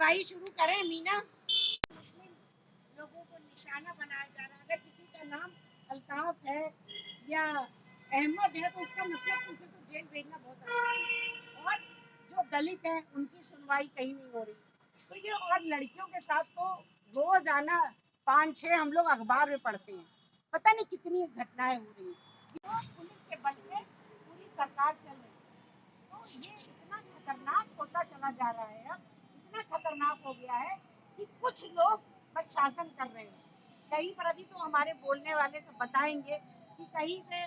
सुनवाई शुरू करें मीना। मुस्लिम लोगों को निशाना बनाया जा रहा है। अगर किसी का नाम अल्ताफ है या अहमद है तो उसका मतलब उसे तो जेल भेजना बहुत आसान है। और जो दलित हैं उनकी सुनवाई कहीं नहीं हो रही। तो ये और लड़कियों के साथ तो रोज आना 5-6 हम लोग अखबार में पढ़ते हैं, पता नहीं कितनी घटनाएं हो रही हैं। पुलिस के बल पे पूरी सरकार चल रही है। तो ये इतना खतरनाक होता चला जा रहा है, अब इतना खतरनाक हो गया है कि कुछ लोग बस शासन कर रहे हैं। कहीं पर अभी तो हमारे बोलने वाले से बताएंगे कि कहीं पे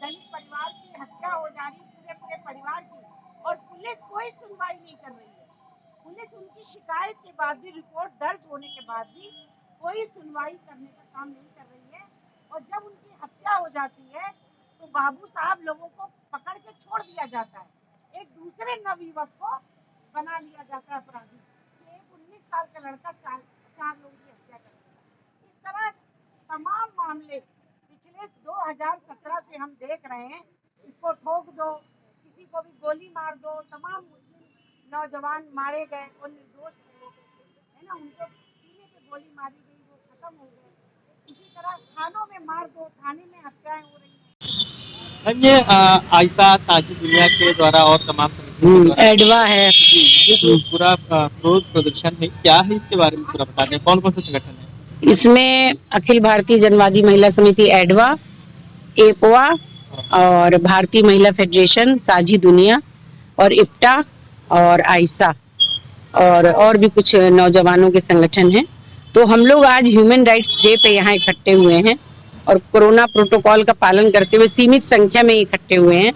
दलित परिवार की हत्या हो जा रही है, पूरे परिवार की, और पुलिस कोई सुनवाई नहीं कर रही है। पुलिस उनकी शिकायत के बाद भी, रिपोर्ट दर्ज होने के बाद भी कोई सुनवाई करने का काम नहीं कर रही है। और जब उनकी हत्या हो जाती है तो बाबू साहब लोगों को पकड़ के छोड़ दिया जाता है, एक दूसरे नवयुवक को बना लिया जाता है अपराधी। एक 19 साल का लड़का चार लोगों की हत्या कर दिया। इस तरह तमाम मामले पिछले 2017 से हम देख रहे हैं। इसको ठोक दो, किसी को भी गोली मार दो, तमाम मुस्लिम नौजवान मारे गए, वो निर्दोष है ना, उनको सीने पे गोली मारी गई, वो खत्म हो गए। इसी तरह थानों में मार दो, थाने में हत्याएं हो रही हैं। ये आयशा साजिद दुनिया के द्वारा और तमाम एडवा है, ये जो पूरा विरोध प्रदर्शन है, क्या है इसके बारे में पूरा बता दें, कौन कौन से संगठन है इसमें? अखिल भारतीय जनवादी महिला समिति एडवा, एपवा और भारतीय महिला फेडरेशन, साझी दुनिया और इप्टा और आयशा और भी कुछ नौजवानों के संगठन हैं। तो हम लोग आज ह्यूमन राइट्स डे पे यहाँ इकट्ठे हुए हैं और कोरोना प्रोटोकॉल का पालन करते हुए सीमित संख्या में इकट्ठे हुए हैं।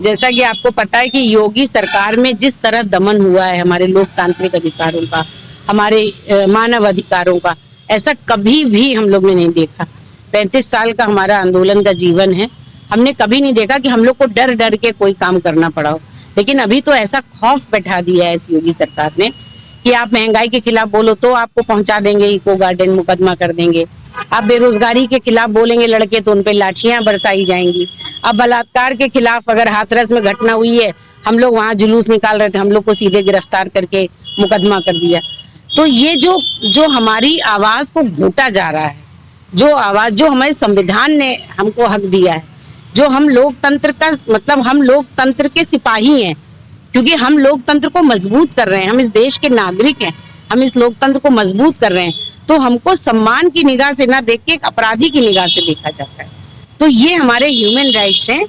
जैसा कि आपको पता है कि योगी सरकार में जिस तरह दमन हुआ है हमारे लोकतांत्रिक अधिकारों का, हमारे मानव अधिकारों का, ऐसा कभी भी हम लोग ने नहीं देखा। 35 साल का हमारा आंदोलन का जीवन है, हमने कभी नहीं देखा कि हम लोग को डर डर के कोई काम करना पड़ा हो। लेकिन अभी तो ऐसा खौफ बैठा दिया है इस योगी सरकार ने कि आप महंगाई के खिलाफ बोलो तो आपको पहुंचा देंगे, इको गार्डन मुकदमा कर देंगे। आप बेरोजगारी के खिलाफ बोलेंगे लड़के तो उन पे लाठियां बरसाई जाएंगी। अब बलात्कार के खिलाफ अगर हाथरस में घटना हुई है, हम लोग वहां जुलूस निकाल रहे थे, हम लोग को सीधे गिरफ्तार करके मुकदमा कर दिया। तो ये जो हमारी आवाज को घोटा जा रहा है, जो आवाज जो हमारे संविधान ने हमको हक दिया है, जो हम लोकतंत्र का मतलब हम लोकतंत्र के सिपाही हैं, क्योंकि हम लोकतंत्र को मजबूत कर रहे हैं, हम इस देश के नागरिक हैं, हम इस लोकतंत्र को मजबूत कर रहे हैं। तो हमको सम्मान की निगाह से ना देख के एक अपराधी की निगाह से देखा जाता है। तो ये हमारे ह्यूमन राइट्स हैं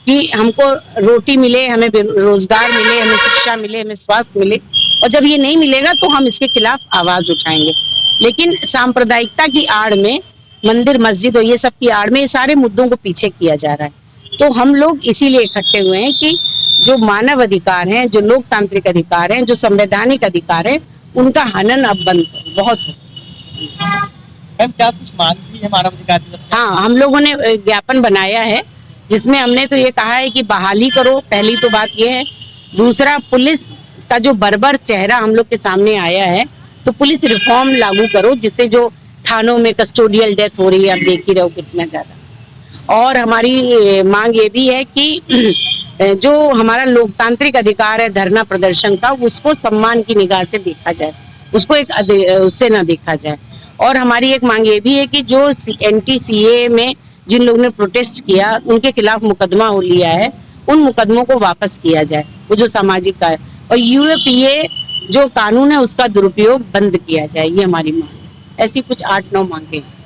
कि हमको रोटी मिले, हमें रोजगार मिले, हमें शिक्षा मिले, हमें स्वास्थ्य मिले। और जब ये नहीं मिलेगा तो हम इसके खिलाफ आवाज उठाएंगे। लेकिन सांप्रदायिकता की आड़ में, मंदिर मस्जिद और ये सब की आड़ में ये सारे मुद्दों को पीछे किया जा रहा है। तो हम लोग इसीलिए इकट्ठे हुए हैं कि जो मानव अधिकार हैं, जो लोकतांत्रिक अधिकार हैं, जो संवैधानिक अधिकार हैं, उनका हनन अब बंद बहुत हो। मैम क्या कुछ मांग भी है मानव अधिकार? हाँ, हम लोगों ने ज्ञापन बनाया है जिसमें हमने तो ये कहा है कि बहाली करो, पहली तो बात ये है। दूसरा, पुलिस का जो बर्बर चेहरा हम लोग के सामने आया है, तो पुलिस रिफॉर्म लागू करो, जिससे जो थानों में कस्टोडियल डेथ हो रही है, आप देख ही रहो कितना ज्यादा। और हमारी मांग ये भी है कि जो हमारा लोकतांत्रिक अधिकार है धरना प्रदर्शन का, उसको सम्मान की निगाह से देखा जाए, उसको एक उससे ना देखा जाए। और हमारी एक मांग ये भी है कि जो NTCA में जिन लोगों ने प्रोटेस्ट किया उनके खिलाफ मुकदमा हो लिया है, उन मुकदमों को वापस किया जाए, वो जो सामाजिक का है। और UAPA जो कानून है उसका दुरुपयोग बंद किया जाए, ये हमारी मांग है। ऐसी कुछ 8-9 मांगे हैं।